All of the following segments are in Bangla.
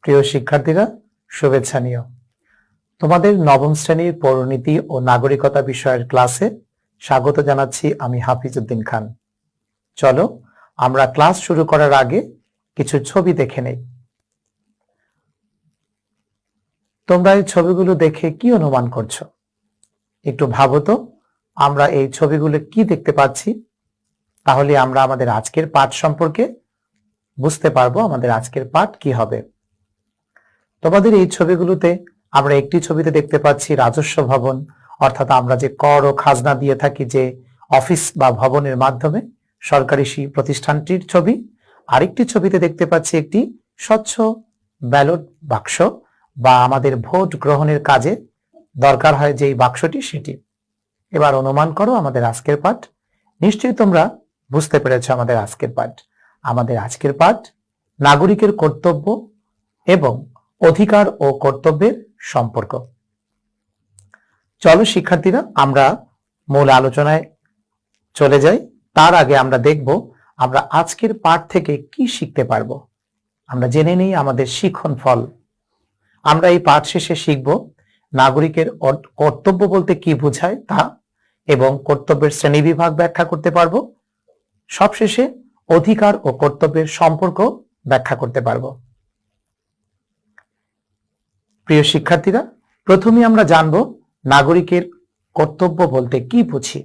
প্রিয় শিক্ষার্থীরা, শুভেচ্ছা নিও। তোমাদের নবম শ্রেণীর পৌরনীতি ও নাগরিকতা বিষয়ের ক্লাসে স্বাগত জানাচ্ছি আমি হাফিজ উদ্দিন খান। চলো আমরা ক্লাস শুরু করার আগে কিছু ছবি দেখে নেই। তোমরা এই ছবিগুলো দেখে কি অনুমান করছো? একটু ভাবো তো, আমরা এই ছবিগুলো কি দেখতে পাচ্ছি? তাহলে আমরা আমাদের আজকের পাঠ সম্পর্কে বুঝতে পারবো আমাদের আজকের পাঠ কি হবে। তোমাদের এই ছবিগুলোতে আমরা একটি ছবিতে দেখতে পাচ্ছি রাজস্ব ভবন, অর্থাৎ আমরা যে কর ও খাজনা দিয়ে থাকি যে অফিস বা ভবনের মাধ্যমে সরকারি সেই প্রতিষ্ঠানটির ছবি। আরেকটি ছবিতে দেখতে পাচ্ছি একটি স্বচ্ছ ব্যালট বাক্স বা আমাদের ভোট গ্রহণের কাজে দরকার হয় যেই বাক্সটি, সেটি। এবার অনুমান করো আমাদের আজকের পাঠ। নিশ্চয়ই তোমরা বুঝতে পেরেছো আমাদের আজকের পাঠ। আমাদের আজকের পাঠ নাগরিকের কর্তব্য এবং অধিকার ও কর্তব্যের সম্পর্ক। চলো শিক্ষার্থীরা, আমরা মূল আলোচনায় চলে যাই। তার আগে আমরা দেখব আমরা আজকের পাঠ থেকে কি শিখতে পারবো। আমরা জেনে নিই আমাদের শিখন ফল। আমরা এই পাঠ শেষে শিখব নাগরিকের কর্তব্য বলতে কি বোঝায় তা এবং কর্তব্যের শ্রেণীবিভাগ ব্যাখ্যা করতে পারবো। সবশেষে অধিকার ও কর্তব্যের সম্পর্ক ব্যাখ্যা করতে পারবো। প্রিয় শিক্ষার্থীরা, প্রথমে আমরা জানব নাগরিকের কর্তব্য বলতে কি বুঝি।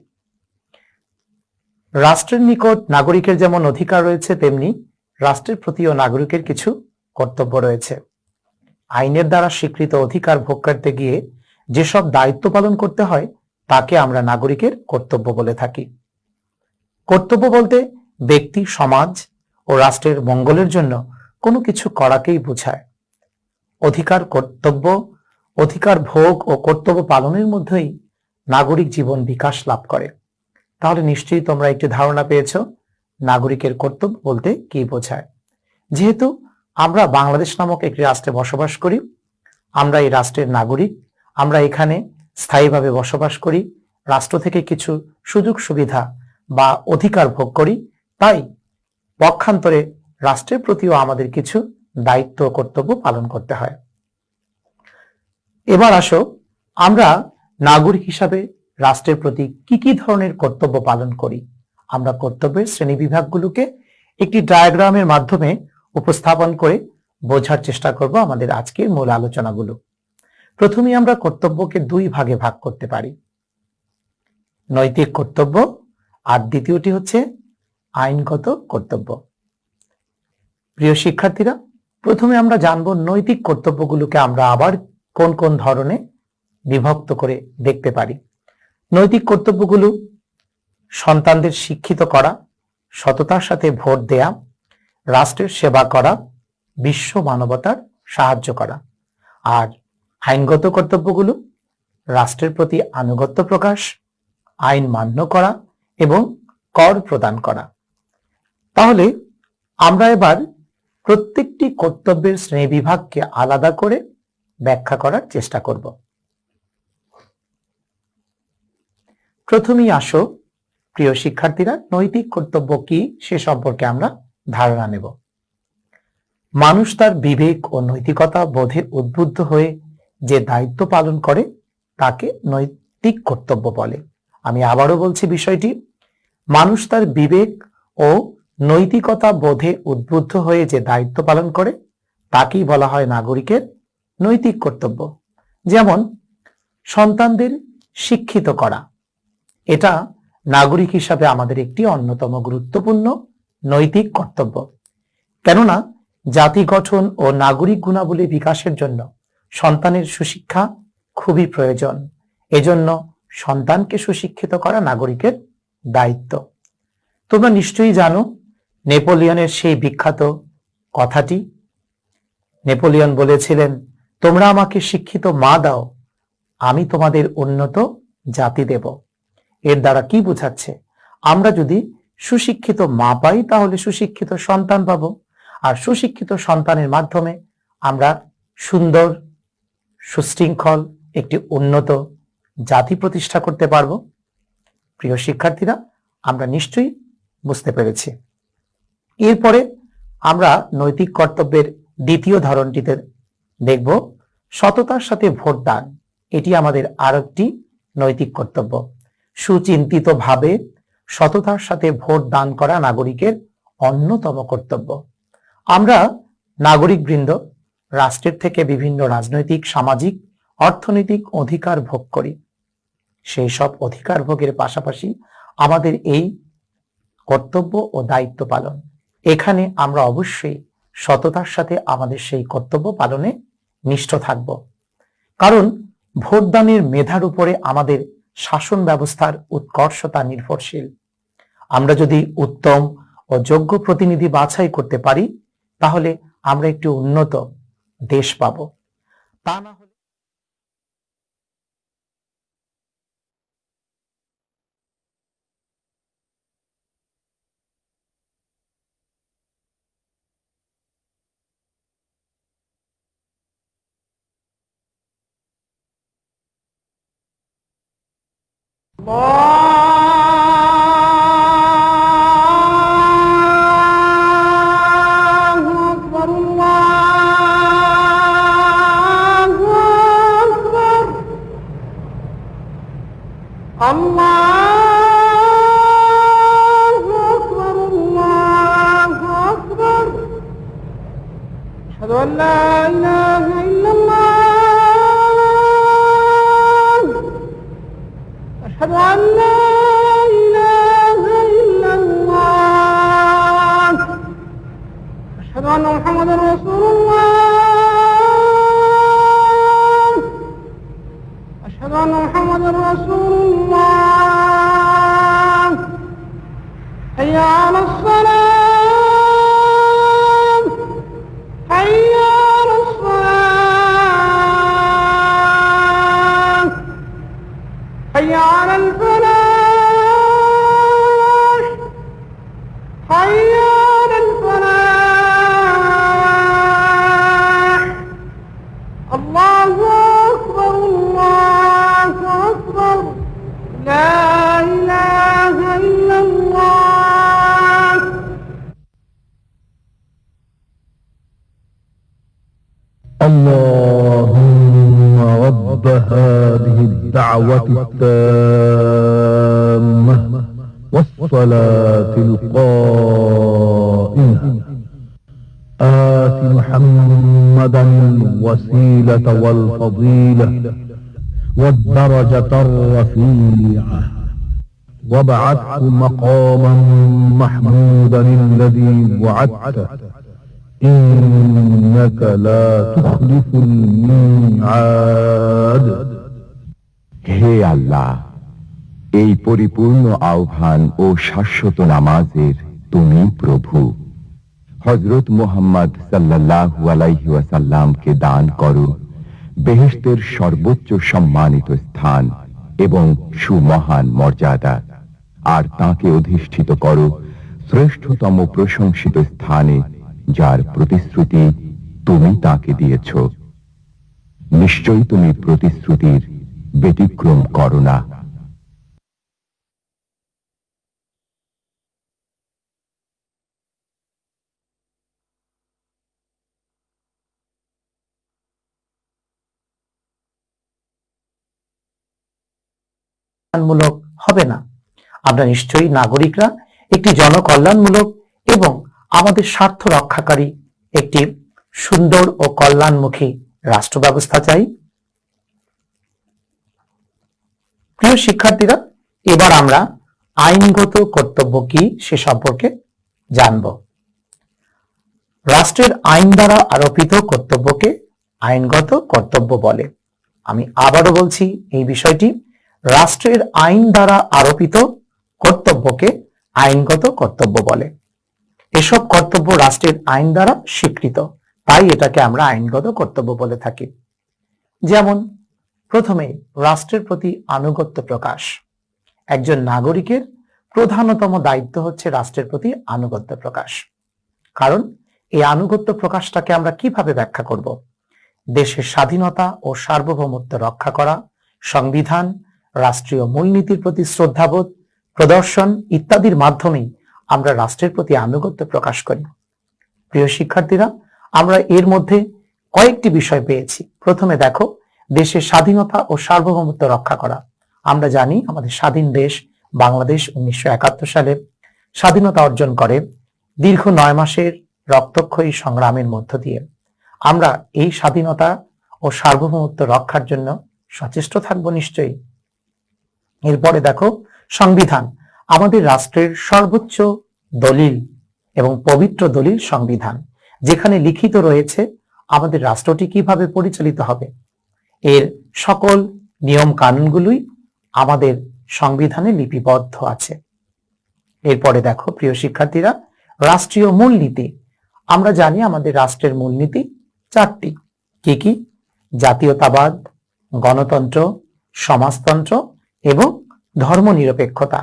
রাষ্ট্রের নিকট নাগরিকের যেমন অধিকার রয়েছে, তেমনি রাষ্ট্রের প্রতিও নাগরিকের কিছু কর্তব্য রয়েছে। আইনের দ্বারা স্বীকৃত অধিকার ভোগ করতে গিয়ে যেসব দায়িত্ব পালন করতে হয় তাকে আমরা নাগরিকের কর্তব্য বলে থাকি। কর্তব্য বলতে ব্যক্তি, সমাজ ও রাষ্ট্রের মঙ্গলের জন্য কোনো কিছু করাকেই বোঝায়। অধিকার, কর্তব্য, অধিকার ভোগ ও কর্তব্য পালনের মধ্যেই নাগরিক জীবন বিকাশ লাভ করে। তাহলে নিশ্চয়ই তোমরা একটি ধারণা পেয়েছো নাগরিকের কর্তব্য বলতে কি বোঝায়। যেহেতু আমরা বাংলাদেশ নামক একটি রাষ্ট্রে বসবাস করি, আমরা এই রাষ্ট্রের নাগরিক, আমরা এখানে স্থায়ীভাবে বসবাস করি, রাষ্ট্র থেকে কিছু সুযোগ সুবিধা বা অধিকার ভোগ করি, তাই পক্ষান্তরে রাষ্ট্রের প্রতিও আমাদের কিছু দায়িত্ব ও কর্তব্য পালন করতে হয়। এবার আসো, আমরা নাগরিক হিসাবে রাষ্ট্রের প্রতি কি কি ধরনের কর্তব্য পালন করি। আমরা কর্তব্যের শ্রেণীবিভাগগুলোকে একটি ডায়াগ্রামের মাধ্যমে উপস্থাপন করে বোঝার চেষ্টা করব আমাদের আজকের মূল আলোচনাগুলো। প্রথমে আমরা কর্তব্যকে দুই ভাগে ভাগ করতে পারি, নৈতিক কর্তব্য আর দ্বিতীয়টি হচ্ছে আইনগত কর্তব্য। প্রিয় শিক্ষার্থীরা, প্রথমে আমরা জানব নৈতিক কর্তব্যগুলোকে আমরা আবার কোন কোন ধরনে বিভক্ত করে দেখতে পারি। নৈতিক কর্তব্যগুলো সন্তানদের শিক্ষিত করা, সততার সাথে ভোট দেয়া, রাষ্ট্রের সেবা করা, বিশ্ব মানবতার সাহায্য করা। আর আইনগত কর্তব্যগুলো রাষ্ট্রের প্রতি আনুগত্য প্রকাশ, আইন মান্য করা এবং কর প্রদান করা। তাহলে আমরা এবার প্রত্যেকটি কর্তব্যের শ্রেণীবিভাগকে আলাদা করে ব্যাখ্যা করার চেষ্টা করব। প্রথমেই আসো প্রিয় শিক্ষার্থীরা, নৈতিক কর্তব্য কি সে সম্পর্কে আমরা ধারণা নেব। মানুষ তার বিবেক ও নৈতিকতা বোধে উদ্বুদ্ধ হয়ে যে দায়িত্ব পালন করে তাকে নৈতিক কর্তব্য বলে। আমি আবারও বলছি বিষয়টি, মানুষ তার বিবেক ও নৈতিকতা বোধে উদ্বুদ্ধ হয়ে যে দায়িত্ব পালন করে তাকেই বলা হয় নাগরিকের নৈতিক কর্তব্য। যেমন সন্তানদের শিক্ষিত করা, এটা নাগরিক হিসাবে আমাদের একটি অন্যতম গুরুত্বপূর্ণ নৈতিক কর্তব্য। কেননা জাতি গঠন ও নাগরিক গুণাবলী বিকাশের জন্য সন্তানের সুশিক্ষা খুবই প্রয়োজন। এজন্য সন্তানকে সুশিক্ষিত করা নাগরিকের দায়িত্ব। তোমরা নিশ্চয়ই জানো নেপোলিয়নের সেই বিখ্যাত কথাটি। নেপোলিয়ন বলেছিলেন, তোমরা আমাকে শিক্ষিত মা দাও, আমি তোমাদের উন্নত জাতি দেব। এর দ্বারা কি বোঝাচ্ছে? আমরা যদি সুশিক্ষিত মা পাই তাহলে সুশিক্ষিত সন্তান পাবো, আর সুশিক্ষিত সন্তানের মাধ্যমে আমরা সুন্দর, সুশৃঙ্খল একটি উন্নত জাতি প্রতিষ্ঠা করতে পারবো। প্রিয় শিক্ষার্থীরা, আমরা নিশ্চয়ই বুঝতে পেরেছি। এরপরে আমরা নৈতিক কর্তব্যের দ্বিতীয় ধরনটিতে দেখব সততার সাথে ভোট দান। এটি আমাদের আরেকটি নৈতিক কর্তব্য। সুচিন্তিতভাবে সততার সাথে ভোট দান করা নাগরিকের অন্যতম কর্তব্য। আমরা নাগরিকবৃন্দ রাষ্ট্রের থেকে বিভিন্ন রাজনৈতিক, সামাজিক, অর্থনৈতিক অধিকার ভোগ করি। সেই সব অধিকার ভোগের পাশাপাশি আমাদের এই কর্তব্য ও দায়িত্ব পালন। এখানে আমরা অবশ্যই সততার সাথে আমাদের সেই কর্তব্য পালনে নিষ্ঠ থাকব। কারণ ভোটদানের মেধার উপরে আমাদের শাসন ব্যবস্থার উৎকর্ষতা নির্ভরশীল। আমরা যদি উত্তম ও যোগ্য প্রতিনিধি বাছাই করতে পারি তাহলে আমরা একটি উন্নত দেশ পাব। তা না হলে أشهد أن لا إله إلا الله أشهد أن لا إله إلا الله أشهد أن محمدا رسول الله أشهد أن محمدا رسول الله حي على الصلاة حي على الصلاة حي على الفلاح حي على الفلاح الله أكبر الله أكبر لا إله إلا الله اللهم رب هذه الدعوة التامة والصلاة القائمة آت محمدا الوسيلة والفضيلة والدرجة الرفيعة وابعثه مقاما محمودا الذي وعدته إنك لا تخلف الميعاد হে আল্লাহ, এই পরিপূর্ণ আহ্বান ও শাশ্বত নামাজের তুমি প্রভু। হযরত মুহাম্মদ সাল্লাল্লাহু আলাইহি ওয়াসাল্লামকে দান করো বেহেশতের সর্বোচ্চ সম্মানিত স্থান এবং সুমহান মর্যাদা, আর তাকে অধিষ্ঠিত করো শ্রেষ্ঠতম প্রশংসিত স্থানে, যার প্রতিশ্রুতি তুমি তাকে দিয়েছ। নিশ্চয়ই তুমি প্রতিশ্রুতির ব্যতিক্রম করো না। মূলক হবে না। আমরা নিশ্চয়ই নাগরিকরা একটি জনকল্যাণমূলক এবং আমাদের স্বার্থ রক্ষাকারী একটি সুন্দর ও কল্যাণমুখী রাষ্ট্র ব্যবস্থা চাই। প্রিয় শিক্ষার্থীরা, এবার আমরা আইনগত কর্তব্য কি সে সম্পর্কে জানব। রাষ্ট্রের আইন দ্বারা আরোপিত কর্তব্যকে আইনগত কর্তব্য বলে। আমি আবারও বলছি এই বিষয়টি, রাষ্ট্রের আইন দ্বারা আরোপিত কর্তব্যকে আইনগত কর্তব্য বলে। এসব কর্তব্য রাষ্ট্রের আইন দ্বারা স্বীকৃত, তাই এটাকে আমরা আইনগত কর্তব্য বলে থাকি। যেমন প্রথমে রাষ্ট্রের প্রতি আনুগত্য প্রকাশ। একজন নাগরিকের প্রধানতম দায়িত্ব হচ্ছে রাষ্ট্রের প্রতি আনুগত্য প্রকাশ। কারণ এই আনুগত্য প্রকাশটাকে আমরা কিভাবে ব্যাখ্যা করব? দেশের স্বাধীনতা ও সার্বভৌমত্ব রক্ষা করা, সংবিধান, রাষ্ট্রীয় মূলনীতির প্রতি শ্রদ্ধাবোধ প্রদর্শন ইত্যাদির মাধ্যমেই আমরা রাষ্ট্রের প্রতি আনুগত্য প্রকাশ করি। প্রিয় শিক্ষার্থীরা, আমরা এর মধ্যে কয়েকটি বিষয় পেয়েছি। প্রথমে দেখো, দেশের স্বাধীনতা ও সার্বভৌমত্ব রক্ষা করা। আমরা জানি আমাদের স্বাধীন দেশ বাংলাদেশ 1971 সালে স্বাধীনতা অর্জন করে দীর্ঘ 9 মাসের রক্তক্ষয়ী সংগ্রামের মধ্য দিয়ে। আমরা এই স্বাধীনতা ও সার্বভৌমত্ব রক্ষার জন্য সচেষ্ট থাকব নিশ্চয়ই। এরপরে দেখো, সংবিধান আমাদের রাষ্ট্রের সর্বোচ্চ দলিল এবং পবিত্র দলিল সংবিধান, যেখানে লিখিত রয়েছে আমাদের রাষ্ট্রটি কিভাবে পরিচালিত হবে। এর সকল নিয়ম কানুনগুলোই আমাদের সংবিধানে লিপিবদ্ধ আছে। এরপরে দেখো প্রিয় শিক্ষার্থীরা, রাষ্ট্রীয় মূলনীতি। আমরা জানি আমাদের রাষ্ট্রের মূলনীতি 4টি। কি কি? জাতীয়তাবাদ, গণতন্ত্র, সমাজতন্ত্র এবং ধর্মনিরপেক্ষতা।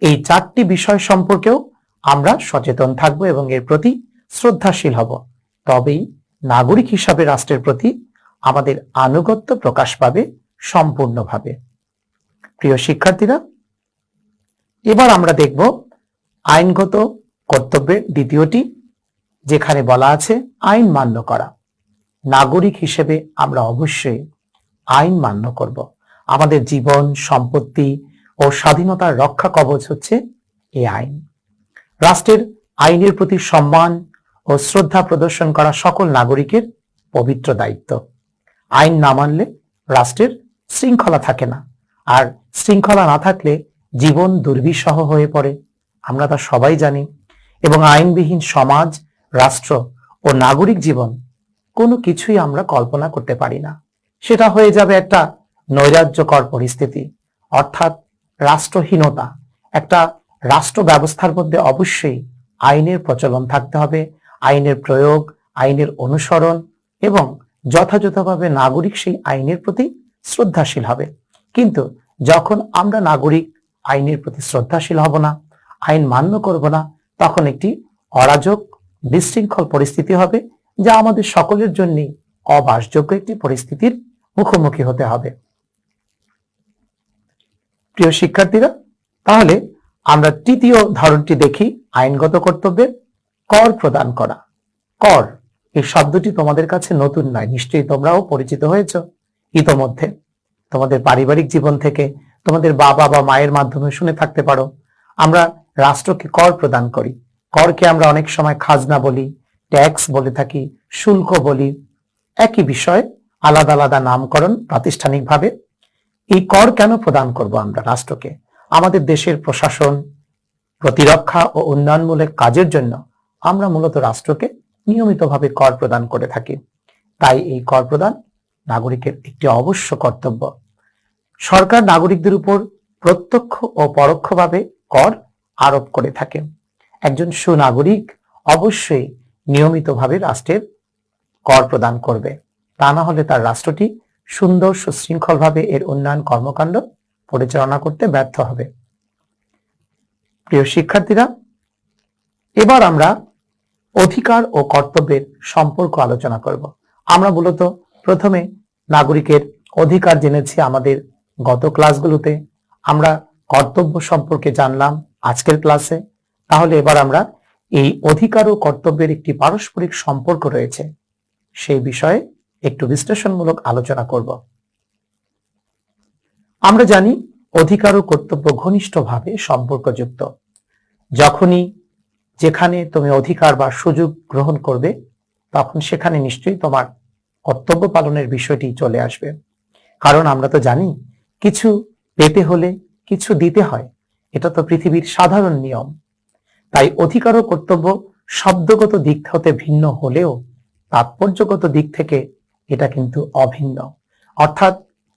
এই 4টি বিষয় সম্পর্কেও আমরা সচেতন থাকব এবং এর প্রতি শ্রদ্ধাশীল হব। তবেই নাগরিক হিসাবে রাষ্ট্রের প্রতি আমাদের আনুগত্য প্রকাশ পাবে সম্পূর্ণভাবে। প্রিয় শিক্ষার্থীরা, এবার আমরা দেখব আইনগত কর্তব্যের দ্বিতীয়টি, যেখানে বলা আছে আইন মান্য করা। নাগরিক হিসেবে আমরা অবশ্যই আইন মান্য করব। আমাদের জীবন, সম্পত্তি ও স্বাধীনতার রক্ষা কবচ হচ্ছে এই আইন। রাষ্ট্রের আইনের প্রতি সম্মান ও শ্রদ্ধা প্রদর্শন করা সকল নাগরিকের পবিত্র দায়িত্ব। আইন না মানলে রাষ্ট্রের শৃঙ্খলা থাকে না, আর শৃঙ্খলা না থাকলে জীবন দুর্বিষহ হয়ে পড়ে, আমরা তা সবাই জানি। এবং আইনবিহীন সমাজ, রাষ্ট্র ও নাগরিক জীবন কোনো কিছুই আমরা কল্পনা করতে পারি না। সেটা হয়ে যাবে একটা নৈরাজ্যকর পরিস্থিতি, অর্থাৎ রাষ্ট্রহীনতা। একটা রাষ্ট্র ব্যবস্থার মধ্যে অবশ্যই আইনের প্রচলন থাকতে হবে, আইনের প্রয়োগ, আইনের অনুসরণ এবং যথাযথভাবে নাগরিক সেই আইনের প্রতি শ্রদ্ধাশীল হবে। কিন্তু যখন আমরা নাগরিক আইনের প্রতি শ্রদ্ধাশীল হব না, আইন মান্য করব না, তখন একটি অরাজক, বিশৃঙ্খল পরিস্থিতি হবে, যা আমাদের সকলের জন্যই অবাসযোগ্য একটি পরিস্থিতির মুখোমুখি হতে হবে। প্রিয় শিক্ষার্থীরা, তাহলে আমরা তৃতীয় ধরনটি দেখি আইনগত কর্তব্যের কর প্রদান করা। কর এই শব্দটি তোমাদের কাছে নতুন নয়, নিশ্চয়ই তোমরাও পরিচিত হয়েছ ইতোমধ্যে। তোমাদের পারিবারিক জীবন থেকে, তোমাদের বাবা বা মায়ের মাধ্যমে শুনে থাকতে পারো, আমরা রাষ্ট্রকে কর প্রদান করি। করকে আমরা অনেক সময় খাজনা বলি, ট্যাক্স বলে থাকি, শুল্ক বলি। একই বিষয়, আলাদা আলাদা নামকরণ প্রাতিষ্ঠানিকভাবে। এই কর কেন প্রদান করব আমরা রাষ্ট্রকে? আমাদের দেশের প্রশাসন, প্রতিরক্ষা ও উন্নয়নমূলক কাজের জন্য আমরা মূলত রাষ্ট্রকে নিয়মিতভাবে কর প্রদান করে থাকি। তাই এই কর প্রদান নাগরিকের একটি অবশ্য কর্তব্য। সরকার নাগরিকদের উপর প্রত্যক্ষ ও পরোক্ষভাবে কর আরোপ করে থাকে। একজন সুনাগরিক অবশ্যই নিয়মিতভাবে রাষ্ট্রের কর প্রদান করবে, তা না হলে তার রাষ্ট্রটি সুন্দর সুশৃঙ্খলভাবে এর উন্নয়ন কর্মকাণ্ড পরিচালনা করতে ব্যর্থ হবে। প্রিয় শিক্ষার্থীরা, এবার আমরা অধিকার ও কর্তব্যের সম্পর্ক আলোচনা করব। আমরা মূলত প্রথমে নাগরিকের অধিকার জেনেছি আমাদের গত ক্লাসগুলোতে, আমরা কর্তব্য সম্পর্কে জানলাম আজকের ক্লাসে। তাহলে এবার আমরা এই অধিকার ও কর্তব্যের একটি পারস্পরিক সম্পর্ক রয়েছে, সেই বিষয়ে একটু বিশ্লেষণমূলক আলোচনা করব। আমরা জানি অধিকার ও কর্তব্য ঘনিষ্ঠভাবে সম্পর্কযুক্ত। যখনই যেখানে তুমি অধিকার বা সুযোগ গ্রহণ করবে, তখন সেখানে নিশ্চয়ই তোমার কর্তব্য পালনের বিষয়টি চলে আসবে। কারণ আমরা তো জানি কিছু পেতে হলে কিছু দিতে হয়, এটা তো পৃথিবীর সাধারণ নিয়ম। তাই অধিকার ও কর্তব্য শব্দগত দিক হতে ভিন্ন হলেও তাৎপর্যগত দিক থেকে এটা কিন্তু অভিন্ন। অর্থাৎ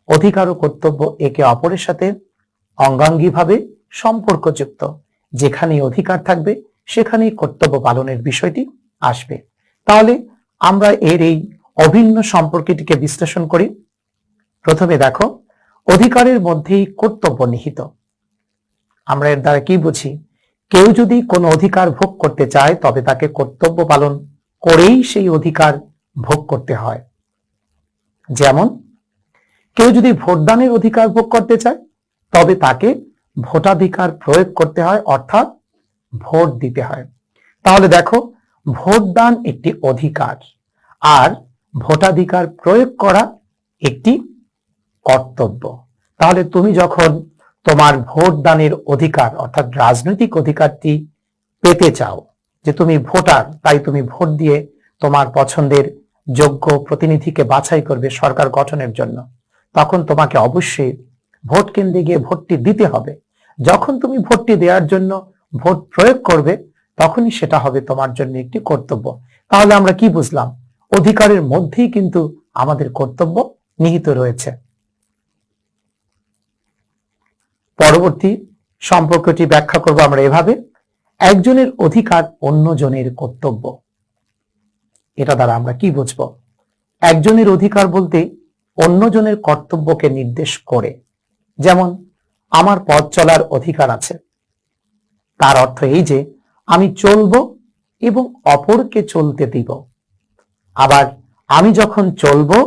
অধিকার ও কর্তব্য একে অপরের সাথে অঙ্গাঙ্গিভাবে সম্পর্কযুক্ত। যেখানেই অধিকার থাকবে সেখানেই কর্তব্য পালনের বিষয়টি আসবে। তাহলে আমরা এর এই অভিন্ন সম্পর্কটিকে বিশ্লেষণ করি। প্রথমে দেখো, অধিকারের মধ্যেই কর্তব্য নিহিত। আমরা এর দ্বারা কি বুঝি? কেউ যদি কোনো অধিকার ভোগ করতে চায়, তবে তাকে কর্তব্য পালন করেই সেই অধিকার ভোগ করতে হয়। যেমন কেউ যদি ভোটদানের অধিকার ভোগ করতে চায়, তবে তাকে ভোটাধিকার প্রয়োগ করতে হয়, অর্থাৎ ভোট দিতে হয়। তাহলে দেখো, ভোটদান একটি অধিকার, আর ভোটাধিকার প্রয়োগ করা একটি কর্তব্য। তাহলে তুমি যখন তোমার ভোট দানের অধিকার অর্থাৎ রাজনৈতিক অধিকারটি পেতে চাও, যে তুমি ভোটার, তাই তুমি ভোট দিয়ে তোমার পছন্দের যোগ্য প্রতিনিধিকে বাছাই করবে সরকার গঠনের জন্য, তখন তোমাকে অবশ্যই ভোট কেন্দ্রে গিয়ে ভোটটি দিতে হবে। যখন তুমি ভোটটি দেওয়ার জন্য ভোট প্রয়োগ করবে, তখনই সেটা হবে তোমার জন্য একটি কর্তব্য। তাহলে আমরা কি বুঝলাম? অধিকারের মধ্যেই কিন্তু আমাদের কর্তব্য নিহিত রয়েছে। পরবর্তী সম্পর্কটি ব্যাখ্যা করব আমরা এভাবে: একজনের অধিকার অন্যজনের কর্তব্য। এটা দ্বারা আমরা কি বুঝবো? একজনের অধিকার বলতে অন্যজনের কর্তব্যকে নির্দেশ করে। যেমন আমার পথ চলার অধিকার আছে, তার অর্থ এই যে আমি চলবো এবং অপরকে চলতে দিব। আবার আমি যখন চলবো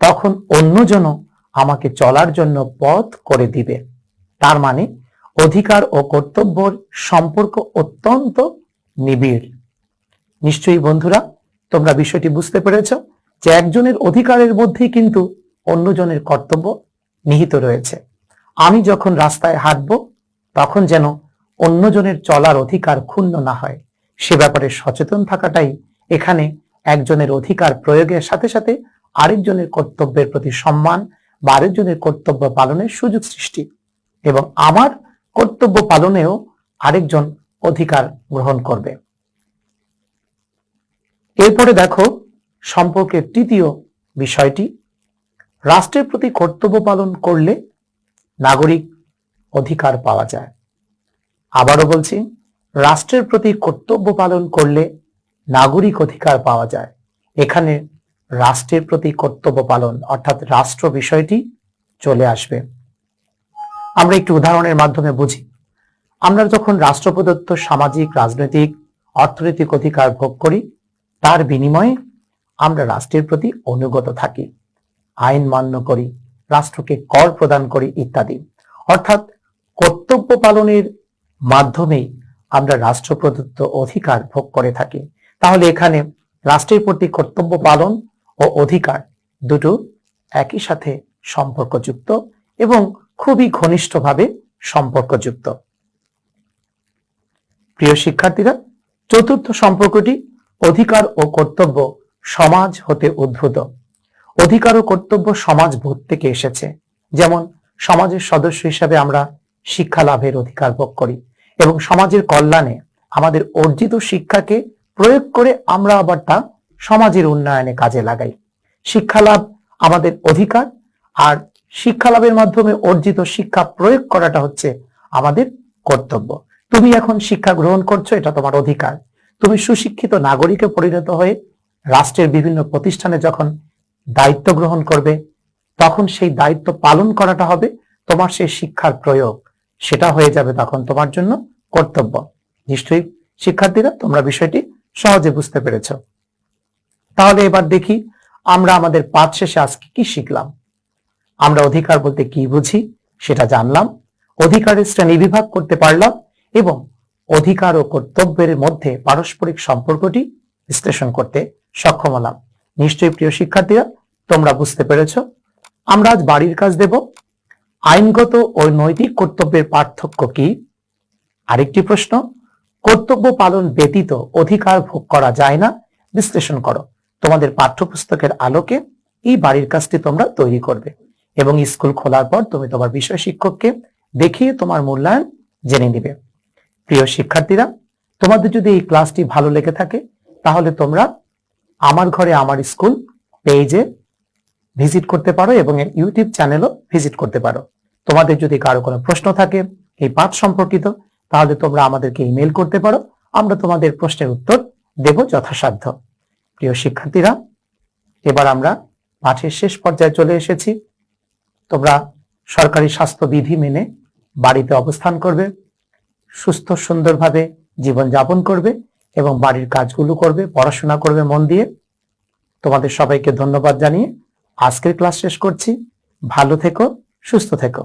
তখন অন্যজনও আমাকে চলার জন্য পথ করে দিবে। তার মানে অধিকার ও কর্তব্যের সম্পর্ক অত্যন্ত নিবিড়। নিশ্চয়ই বন্ধুরা, তোমরা বিষয়টি বুঝতে পেরেছ যে একজনের অধিকারের মধ্যেই কিন্তু অন্যজনের কর্তব্য নিহিত রয়েছে। আমি যখন রাস্তায় হাঁটবো তখন যেন অন্যজনের চলার অধিকার ক্ষুণ্ণ না হয়, সে ব্যাপারে সচেতন থাকাটাই এখানে একজনের অধিকার প্রয়োগের সাথে সাথে আরেকজনের কর্তব্যের প্রতি সম্মান বা আরেকজনের কর্তব্য পালনের সুযোগ সৃষ্টি, এবং আমার কর্তব্য পালনেও আরেকজন অধিকার গ্রহণ করবে। এরপরে দেখো সম্পর্কের তৃতীয় বিষয়টি, রাষ্ট্রের প্রতি কর্তব্য পালন করলে নাগরিক অধিকার পাওয়া যায়। আবারও বলছি, রাষ্ট্রের প্রতি কর্তব্য পালন করলে নাগরিক অধিকার পাওয়া যায়। এখানে রাষ্ট্রের প্রতি কর্তব্য পালন অর্থাৎ রাষ্ট্র বিষয়টি চলে আসবে। আমরা একটি উদাহরণের মাধ্যমে বুঝি। আমরা যখন রাষ্ট্র প্রদত্ত সামাজিক, রাজনৈতিক, অর্থনৈতিক অধিকার ভোগ করি, তার বিনিময়ে আমরা রাষ্ট্রের প্রতি অনুগত থাকি, আইন মান্য করি, রাষ্ট্রকে কর প্রদান করি ইত্যাদি। অর্থাৎ কর্তব্য পালনের মাধ্যমেই আমরা রাষ্ট্র প্রদত্ত অধিকার ভোগ করে থাকি। তাহলে এখানে রাষ্ট্রের প্রতি কর্তব্য পালন ও অধিকার দুটো একই সাথে সম্পর্কযুক্ত এবং খুবই ঘনিষ্ঠভাবে সম্পর্কযুক্ত। প্রিয় শিক্ষার্থীরা, চতুর্থ সম্পর্কটি অধিকার ও কর্তব্য সমাজ হতে উদ্ভূত। অধিকার ও কর্তব্য সমাজবোধ থেকে এসেছে। যেমন সমাজের সদস্য হিসাবে আমরা শিক্ষা লাভের অধিকার ভোগ করি এবং সমাজের কল্যাণে আমাদের অর্জিত শিক্ষাকে প্রয়োগ করে আমরা আবার তা সমাজের উন্নয়নে কাজে লাগাই। শিক্ষা লাভ আমাদের অধিকার, আর শিক্ষা লাভের মাধ্যমে অর্জিত শিক্ষা প্রয়োগ করাটা হচ্ছে আমাদের কর্তব্য। তুমি এখন শিক্ষা গ্রহণ করছো, এটা তোমার অধিকার। তুমি সুশিক্ষিত নাগরিকে পরিণত হয়ে রাষ্ট্রের বিভিন্ন প্রতিষ্ঠানে যখন দায়িত্ব গ্রহণ করবে, তখন সেই দায়িত্ব পালন করাটা হবে তোমার সেই শিক্ষার প্রয়োগ, সেটা হয়ে যাবে তখন তোমার জন্য কর্তব্য। নিশ্চয়ই শিক্ষার্থীরা, তোমরা বিষয়টি সহজে বুঝতে পেরেছ। তাহলে এবার দেখি আমরা আমাদের পাঠ শেষে আজকে কি শিখলাম। আমরা অধিকার বলতে কি বুঝি সেটা জানলাম, অধিকারের শ্রেণী বিভাগ করতে পারলাম এবং অধিকার ও কর্তব্যের মধ্যে পারস্পরিক সম্পর্কটি বিশ্লেষণ করতে সক্ষম হলাম। নিশ্চয়ই প্রিয় শিক্ষার্থীরা, তোমরা বুঝতে পেরেছ। আমরা আজ বাড়ির কাজ দেব। আইনগত ও নৈতিক কর্তব্যের পার্থক্য কি? আরেকটি প্রশ্ন, কর্তব্য পালন ব্যতীত অধিকার ভোগ করা যায় না, বিশ্লেষণ করো। তোমাদের পাঠ্যপুস্তকের আলোকে এই বাড়ির কাজটি তোমরা তৈরি করবে এবং স্কুল খোলার পর তুমি তোমার বিষয় শিক্ষককে দেখিয়ে তোমার মূল্যায়ন জেনে নিবে। প্রিয় শিক্ষার্থীরা, তোমাদের যদি এই ক্লাসটি ভালো লেগে থাকে তাহলে তোমরা আমার ঘরে আমার স্কুল পেজে ভিজিট করতে পারো এবং ইউটিউব চ্যানেলও ভিজিট করতে পারো। তোমাদের যদি কারো কোনো প্রশ্ন থাকে এই পাঠ সম্পর্কিত, তাহলে তোমরা আমাদেরকে ইমেল করতে পারো, আমরা তোমাদের প্রশ্নের উত্তর দেব যথাসাধ্য। প্রিয় শিক্ষার্থীরা, এবার আমরা পাঠের শেষ পর্যায়ে চলে এসেছি। তোমরা সরকারি স্বাস্থ্য বিধি মেনে বাড়িতে অবস্থান করবে, সুস্থ সুন্দরভাবে জীবন যাপন করবে এবং বাড়ির কাজগুলো করবে, পড়াশোনা করবে মন দিয়ে। তোমাদের সবাইকে ধন্যবাদ জানিয়ে আজকের ক্লাস শেষ করছি। ভালো থেকো, সুস্থ থেকো।